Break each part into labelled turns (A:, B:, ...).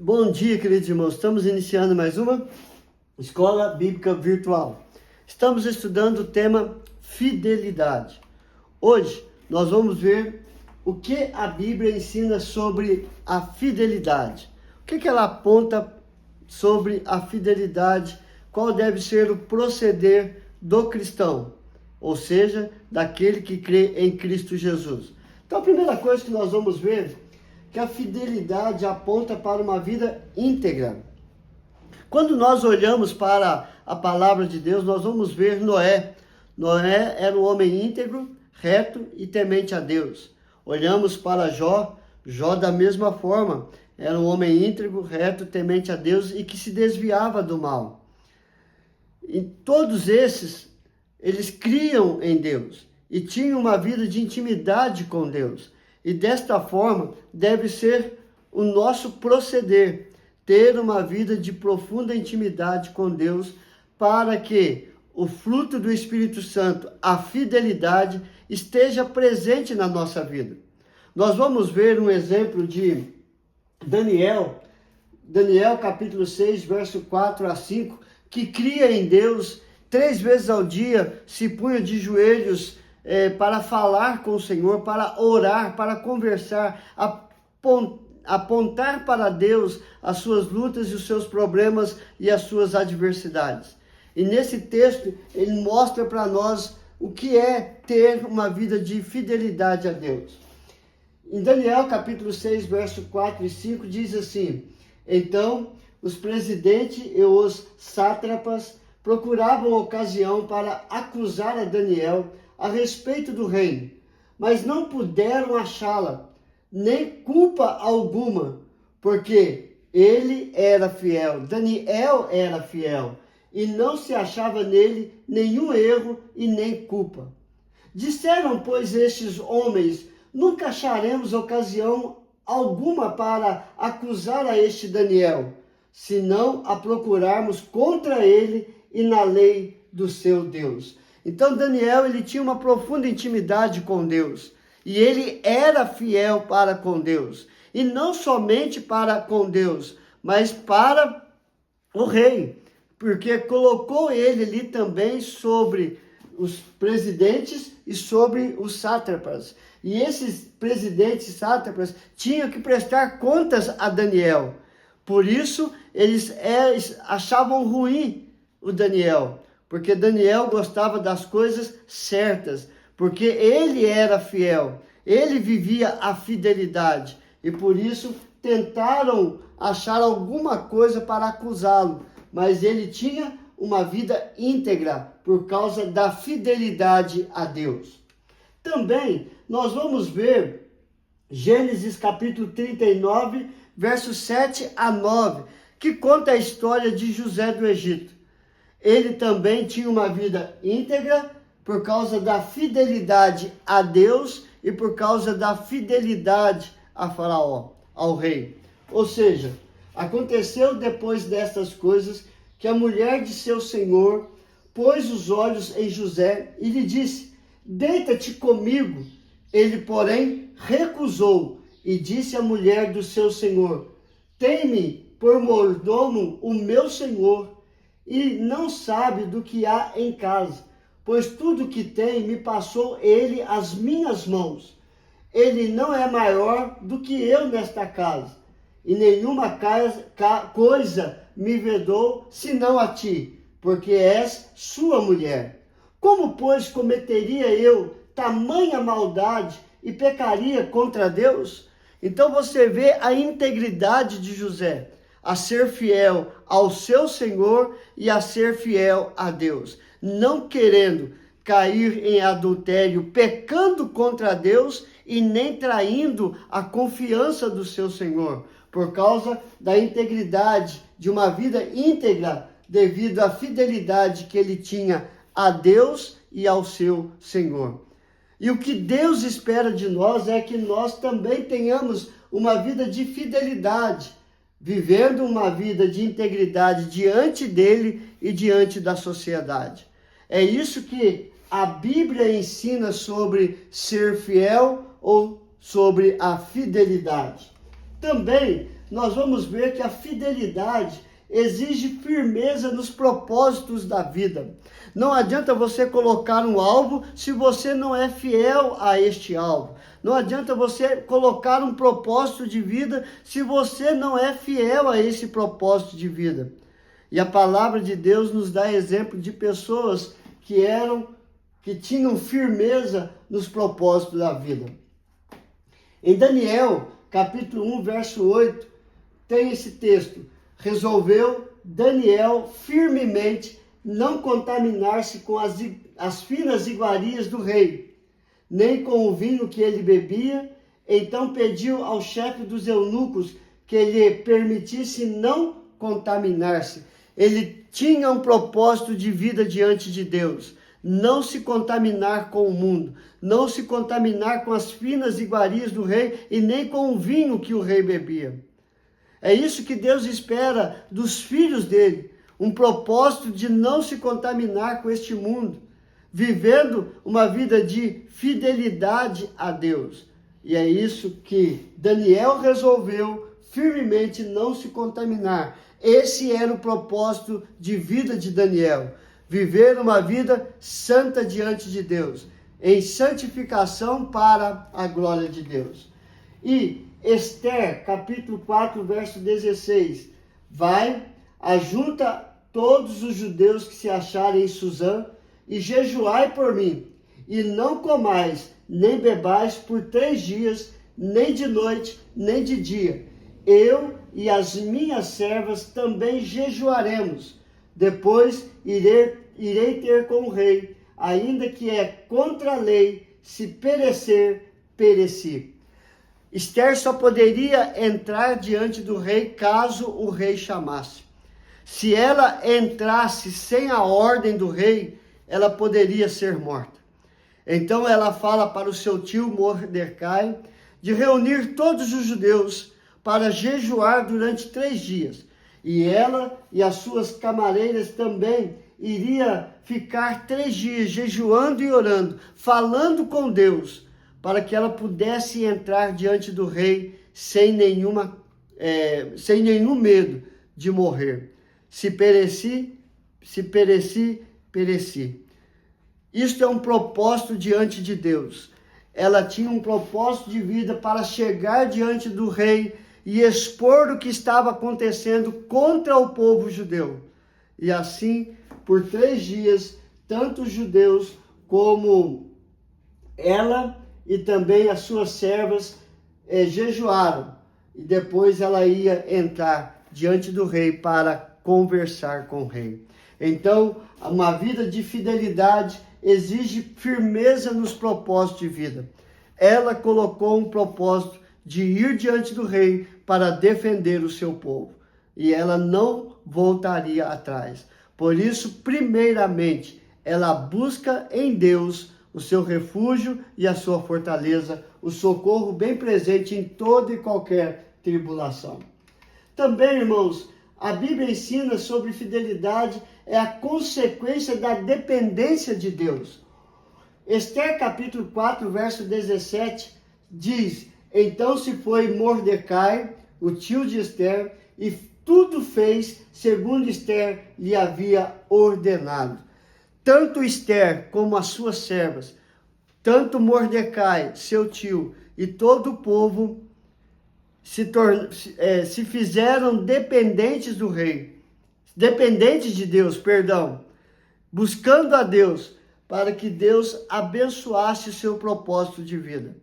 A: Bom dia, queridos irmãos. Estamos iniciando mais uma Escola Bíblica Virtual. Estamos estudando o tema fidelidade. Hoje nós vamos ver o que a Bíblia ensina sobre a fidelidade. O que ela aponta sobre a fidelidade, qual deve ser o proceder do cristão, ou seja, daquele que crê em Cristo Jesus. Então a primeira coisa que nós vamos ver que a fidelidade aponta para uma vida íntegra. Quando nós olhamos para a palavra de Deus, nós vamos ver Noé. Noé era um homem íntegro, reto e temente a Deus. Olhamos para Jó da mesma forma, era um homem íntegro, reto, temente a Deus e que se desviava do mal. E todos esses, eles criam em Deus e tinham uma vida de intimidade com Deus. E desta forma deve ser o nosso proceder, ter uma vida de profunda intimidade com Deus, para que o fruto do Espírito Santo, a fidelidade, esteja presente na nossa vida. Nós vamos ver um exemplo de Daniel capítulo 6, verso 4 a 5, que cria em Deus, 3 vezes ao dia se punha de joelhos para falar com o Senhor, para orar, para conversar, apontar para Deus as suas lutas e os seus problemas e as suas adversidades. E nesse texto ele mostra para nós o que é ter uma vida de fidelidade a Deus. Em Daniel capítulo 6, verso 4 e 5 diz assim: então os presidentes e os sátrapas procuravam ocasião para acusar a Daniel a respeito do reino, mas não puderam achá-la, nem culpa alguma, porque ele era fiel, Daniel era fiel, e não se achava nele nenhum erro e nem culpa. Disseram, pois, estes homens: nunca acharemos ocasião alguma para acusar a este Daniel, se não a procurarmos contra ele e na lei do seu Deus. Então Daniel, ele tinha uma profunda intimidade com Deus, e ele era fiel para com Deus, e não somente para com Deus, mas para o rei, porque colocou ele ali também sobre os presidentes e sobre os sátrapas. E esses presidentes e sátrapas tinham que prestar contas a Daniel. Por isso, eles achavam ruim o Daniel, porque Daniel gostava das coisas certas, porque ele era fiel, ele vivia a fidelidade, e por isso tentaram achar alguma coisa para acusá-lo, mas ele tinha uma vida íntegra por causa da fidelidade a Deus. Também nós vamos ver Gênesis capítulo 39, versos 7 a 9, que conta a história de José do Egito. Ele também tinha uma vida íntegra por causa da fidelidade a Deus e por causa da fidelidade a Faraó, ao rei. Ou seja, aconteceu depois destas coisas que a mulher de seu senhor pôs os olhos em José e lhe disse: deita-te comigo. Ele, porém, recusou e disse à mulher do seu senhor: tem-me por mordomo o meu senhor, e não sabe do que há em casa, pois tudo que tem me passou ele às minhas mãos. Ele não é maior do que eu nesta casa, e nenhuma coisa me vedou senão a ti, porque és sua mulher. Como, pois, cometeria eu tamanha maldade e pecaria contra Deus? Então você vê a integridade de José, a ser fiel ao seu Senhor e a ser fiel a Deus, não querendo cair em adultério, pecando contra Deus e nem traindo a confiança do seu Senhor, por causa da integridade, de uma vida íntegra, devido à fidelidade que ele tinha a Deus e ao seu Senhor. E o que Deus espera de nós é que nós também tenhamos uma vida de fidelidade, vivendo uma vida de integridade diante dele e diante da sociedade. É isso que a Bíblia ensina sobre ser fiel ou sobre a fidelidade. Também nós vamos ver que a fidelidade exige firmeza nos propósitos da vida. Não adianta você colocar um alvo se você não é fiel a este alvo. Não adianta você colocar um propósito de vida se você não é fiel a esse propósito de vida. E a palavra de Deus nos dá exemplo de pessoas que tinham firmeza nos propósitos da vida. Em Daniel, capítulo 1, verso 8, tem esse texto: resolveu Daniel firmemente não contaminar-se com as finas iguarias do rei, nem com o vinho que ele bebia. Então pediu ao chefe dos eunucos que lhe permitisse não contaminar-se. Ele tinha um propósito de vida diante de Deus: não se contaminar com o mundo, não se contaminar com as finas iguarias do rei e nem com o vinho que o rei bebia. É isso que Deus espera dos filhos dele, um propósito de não se contaminar com este mundo, vivendo uma vida de fidelidade a Deus. E é isso que Daniel resolveu firmemente não se contaminar. Esse era o propósito de vida de Daniel: viver uma vida santa diante de Deus, em santificação para a glória de Deus. E Esther, capítulo 4, verso 16, vai, ajunta todos os judeus que se acharem em Suzã, e jejuai por mim, e não comais, nem bebais por 3 dias, nem de noite, nem de dia. Eu e as minhas servas também jejuaremos. Depois irei ter com o rei, ainda que é contra a lei, se perecer, pereci. Esther só poderia entrar diante do rei caso o rei chamasse. Se ela entrasse sem a ordem do rei, ela poderia ser morta. Então ela fala para o seu tio Mordecai de reunir todos os judeus para jejuar durante 3 dias. E ela e as suas camareiras também iria ficar 3 dias jejuando e orando, falando com Deus, para que ela pudesse entrar diante do rei sem nenhum medo de morrer. Se pereci, pereci. Isto é um propósito diante de Deus. Ela tinha um propósito de vida para chegar diante do rei e expor o que estava acontecendo contra o povo judeu. E assim, por 3 dias, tanto os judeus como ela e também as suas servas jejuaram. E depois ela ia entrar diante do rei para conversar com o rei. Então, uma vida de fidelidade exige firmeza nos propósitos de vida. Ela colocou um propósito de ir diante do rei para defender o seu povo. E ela não voltaria atrás. Por isso, primeiramente, ela busca em Deus o seu refúgio e a sua fortaleza, o socorro bem presente em toda e qualquer tribulação. Também, irmãos, a Bíblia ensina sobre fidelidade é a consequência da dependência de Deus. Esther capítulo 4, verso 17, diz: então se foi Mordecai, o tio de Esther, e tudo fez segundo Esther lhe havia ordenado. Tanto Esther como as suas servas, tanto Mordecai, seu tio, e todo o povo se fizeram dependentes do rei, dependentes de Deus, buscando a Deus, para que Deus abençoasse o seu propósito de vida.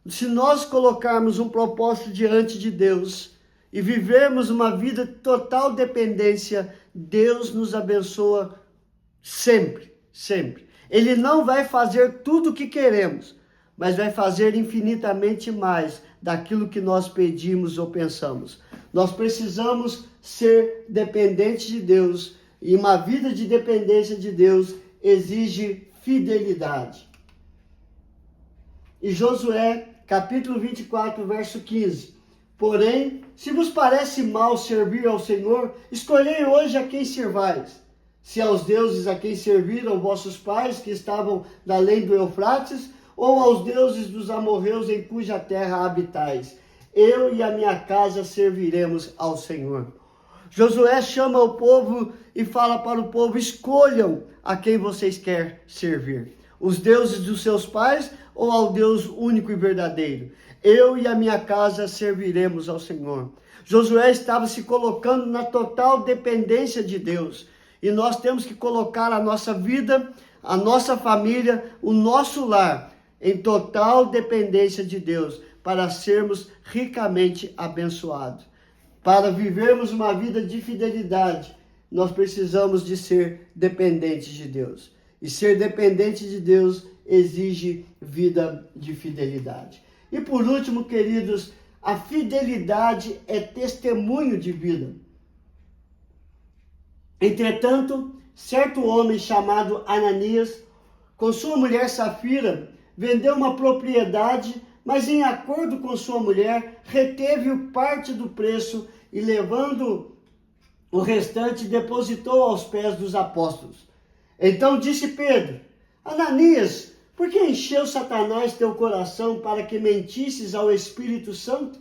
A: Se nós colocarmos um propósito diante de Deus e vivermos uma vida de total dependência, Deus nos abençoa sempre, sempre. Ele não vai fazer tudo o que queremos, mas vai fazer infinitamente mais daquilo que nós pedimos ou pensamos. Nós precisamos ser dependentes de Deus, e uma vida de dependência de Deus exige fidelidade. E Josué, capítulo 24, verso 15. Porém, se vos parece mal servir ao Senhor, escolhei hoje a quem servais. Se aos deuses a quem serviram vossos pais, que estavam da além do Eufrates, ou aos deuses dos amorreus em cuja terra habitais. eu e a minha casa serviremos ao Senhor. Josué chama o povo e fala para o povo: escolham a quem vocês querem servir. Os deuses dos seus pais ou ao Deus único e verdadeiro? Eu e a minha casa serviremos ao Senhor. Josué estava se colocando na total dependência de Deus. E nós temos que colocar a nossa vida, a nossa família, o nosso lar em total dependência de Deus, para sermos ricamente abençoados. Para vivermos uma vida de fidelidade, nós precisamos de ser dependentes de Deus. E ser dependente de Deus exige vida de fidelidade. E por último, queridos, a fidelidade é testemunho de vida. Entretanto, certo homem chamado Ananias, com sua mulher Safira, vendeu uma propriedade, mas em acordo com sua mulher, reteve parte do preço e, levando o restante, depositou aos pés dos apóstolos. Então disse Pedro: Ananias, por que encheu Satanás teu coração para que mentisses ao Espírito Santo,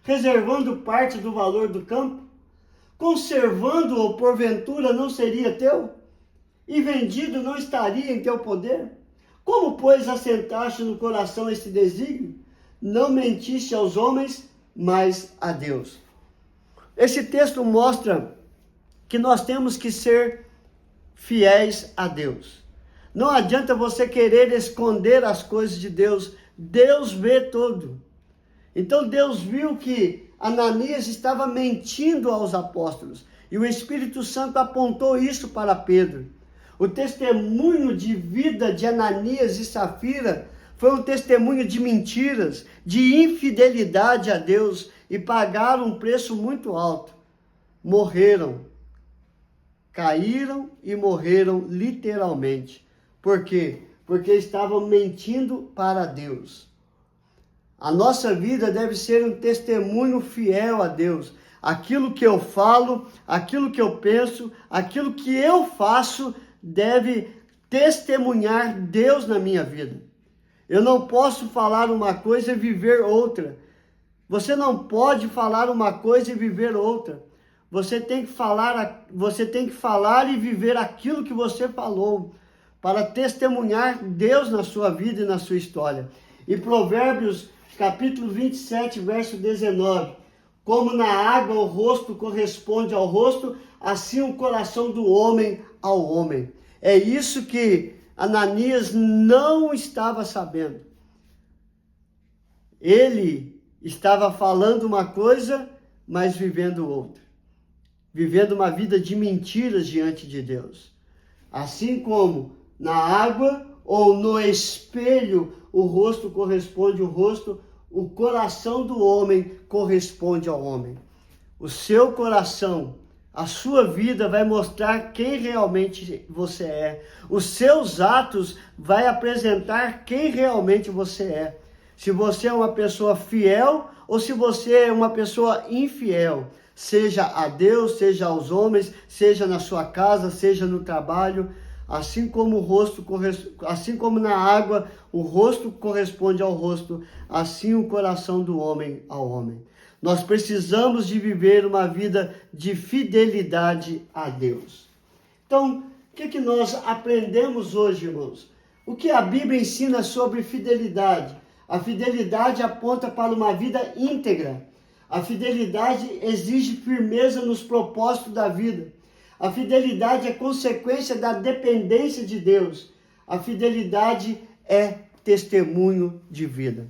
A: reservando parte do valor do campo? Conservando-o, porventura, não seria teu? E vendido não estaria em teu poder? Como, pois, assentaste no coração este desígnio? Não mentiste aos homens, mas a Deus. Esse texto mostra que nós temos que ser fiéis a Deus. Não adianta você querer esconder as coisas de Deus. Deus vê tudo. Então Deus viu que Ananias estava mentindo aos apóstolos. E o Espírito Santo apontou isso para Pedro. O testemunho de vida de Ananias e Safira foi um testemunho de mentiras, de infidelidade a Deus, e pagaram um preço muito alto. Morreram. Caíram e morreram literalmente. Por quê? Porque estavam mentindo para Deus. A nossa vida deve ser um testemunho fiel a Deus. Aquilo que eu falo, aquilo que eu penso, aquilo que eu faço deve testemunhar Deus na minha vida. Eu não posso falar uma coisa e viver outra. Você não pode falar uma coisa e viver outra. Você tem que falar e viver aquilo que você falou, para testemunhar Deus na sua vida e na sua história. E Provérbios, capítulo 27, verso 19. Como na água o rosto corresponde ao rosto, assim o coração do homem ao homem. É isso que Ananias não estava sabendo. Ele estava falando uma coisa, mas vivendo outra. Vivendo uma vida de mentiras diante de Deus. Assim como na água ou no espelho o rosto corresponde ao rosto, o coração do homem corresponde ao homem. O seu coração, a sua vida vai mostrar quem realmente você é. Os seus atos vai apresentar quem realmente você é. Se você é uma pessoa fiel ou se você é uma pessoa infiel. Seja a Deus, seja aos homens, seja na sua casa, seja no trabalho. Assim como na água o rosto corresponde ao rosto, assim o coração do homem ao homem. Nós precisamos de viver uma vida de fidelidade a Deus. Então, o que nós aprendemos hoje, irmãos? O que a Bíblia ensina sobre fidelidade? A fidelidade aponta para uma vida íntegra. A fidelidade exige firmeza nos propósitos da vida. A fidelidade é consequência da dependência de Deus. A fidelidade é testemunho de vida.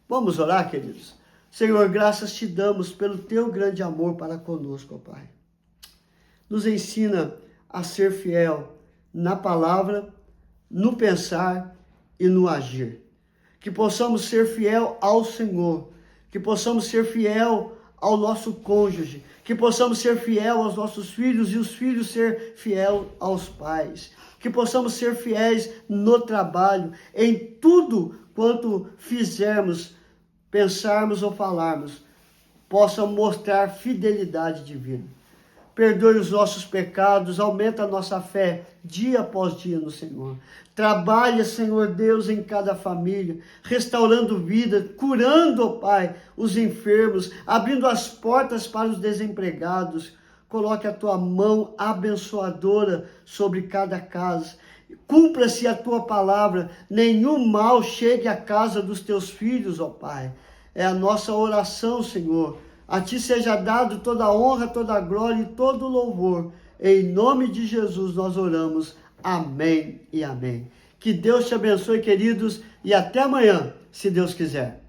A: Vamos orar, queridos? Senhor, graças te damos pelo teu grande amor para conosco, ó Pai. Nos ensina a ser fiel na palavra, no pensar e no agir. Que possamos ser fiel ao Senhor, que possamos ser fiel ao nosso cônjuge, que possamos ser fiel aos nossos filhos e os filhos ser fiel aos pais, que possamos ser fiéis no trabalho, em tudo quanto fizermos, pensarmos ou falarmos, possa mostrar fidelidade divina. perdoe os nossos pecados, aumenta a nossa fé dia após dia no Senhor. Trabalha, Senhor Deus, em cada família, restaurando vida, curando, ó Pai, os enfermos, abrindo as portas para os desempregados. Coloque a tua mão abençoadora sobre cada casa. Cumpra-se a tua palavra, nenhum mal chegue à casa dos teus filhos, ó Pai. É a nossa oração, Senhor. A ti seja dado toda a honra, toda a glória e todo o louvor. Em nome de Jesus nós oramos. Amém e amém. Que Deus te abençoe, queridos, e até amanhã, se Deus quiser.